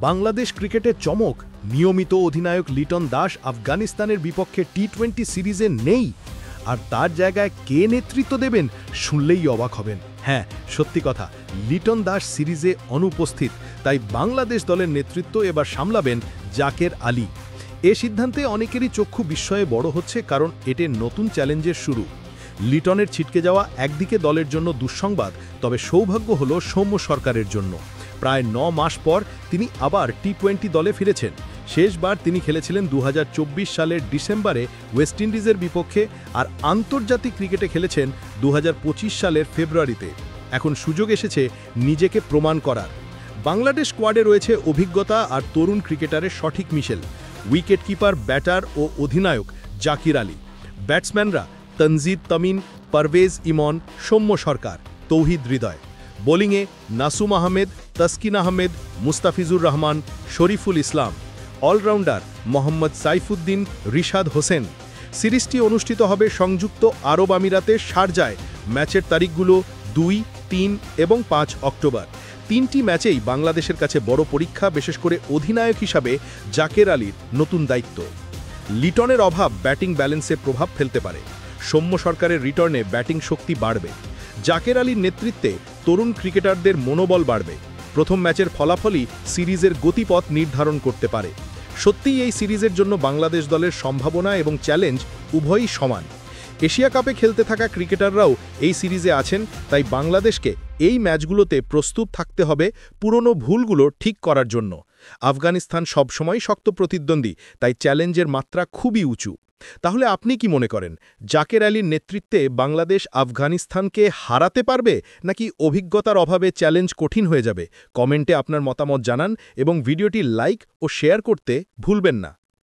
বাংলাদেশ ক্রিকেটের চমক, নিয়মিত অধিনায়ক লিটন দাস আফগানিস্তানের বিপক্ষে টি-20 সিরিজে নেই, আর তার জায়গায় কে নেতৃত্ব দেবেন শুনলেই অবাক হবেন। হ্যাঁ, সত্যি কথা, লিটন দাস সিরিজে অনুপস্থিত, তাই বাংলাদেশ দলের নেতৃত্ব এবার সামলাবেন জাকের আলী। এ সিদ্ধান্তে অনেকেরই চক্ষু বিস্ময়ে বড় হচ্ছে, কারণ এটি নতুন চ্যালেঞ্জের শুরু। লিটনের ছিটকে যাওয়া একদিকে দলের জন্য দুঃসংবাদ, তবে সৌভাগ্য হল সৌম্য সরকারের জন্য। প্রায় 9 মাস পর তিনি আবার টি-20 দলে ফিরেছেন। শেষবার তিনি খেলেছিলেন 2024 সালের ডিসেম্বরে ওয়েস্ট ইন্ডিজের বিপক্ষে, আর আন্তর্জাতিক ক্রিকেটে খেলেছেন 2025 সালের ফেব্রুয়ারিতে। এখন সুযোগ এসেছে নিজেকে প্রমাণ করার। বাংলাদেশ স্কোয়াডে রয়েছে অভিজ্ঞতা আর তরুণ ক্রিকেটারের সঠিক মিশেল। উইকেট কিপার, ব্যাটার ও অধিনায়ক জাকির আলী। ব্যাটসম্যানরা তনজিদ তামিম, পারভেজ ইমন, সৌম্য সরকার, তৌহিদ হৃদয়। বোলিংয়ে নাসুম আহমেদ, তাসকিন আহমেদ, মুস্তাফিজুর রহমান, শরীফুল ইসলাম। অলরাউন্ডার মোহাম্মদ সাইফুদ্দিন, রিশাদ হোসেন। সিরিজটি অনুষ্ঠিত হবে সংযুক্ত আরব আমিরাতের শারজায়। ম্যাচের তারিখগুলো 2, 3 এবং 5 অক্টোবর। 3টি ম্যাচেই বাংলাদেশের কাছে বড় পরীক্ষা, বিশেষ করে অধিনায়ক হিসাবে জাকের আলীর নতুন দায়িত্ব। লিটনের অভাব ব্যাটিং ব্যালেন্সে প্রভাব ফেলতে পারে। সৌম্য সরকারের রিটার্নে ব্যাটিং শক্তি বাড়বে। জাকের আলীর নেতৃত্বে তরুণ ক্রিকেটারদের মনোবল বাড়বে। প্রথম ম্যাচের ফলাফলই সিরিজের গতিপথ নির্ধারণ করতে পারে। সত্যিই এই সিরিজের জন্য বাংলাদেশ দলের সম্ভাবনা এবং চ্যালেঞ্জ উভয়ই সমান। এশিয়া কাপে খেলতে থাকা ক্রিকেটাররাও এই সিরিজে আছেন, তাই বাংলাদেশকে এই ম্যাচগুলোতে প্রস্তুত থাকতে হবে পুরনো ভুলগুলো ঠিক করার জন্য। আফগানিস্তান সবসময় শক্ত প্রতিদ্বন্দ্বী, তাই চ্যালেঞ্জের মাত্রা খুবই উঁচু। তাহলে আপনি কি মনে করেন, জাকের আলীর নেতৃত্বে বাংলাদেশ আফগানিস্তানকে হারাতে পারবে, নাকি অভিজ্ঞতার অভাবে চ্যালেঞ্জ কঠিন হয়ে যাবে? কমেন্টে আপনার মতামত জানান এবং ভিডিওটি লাইক ও শেয়ার করতে ভুলবেন না।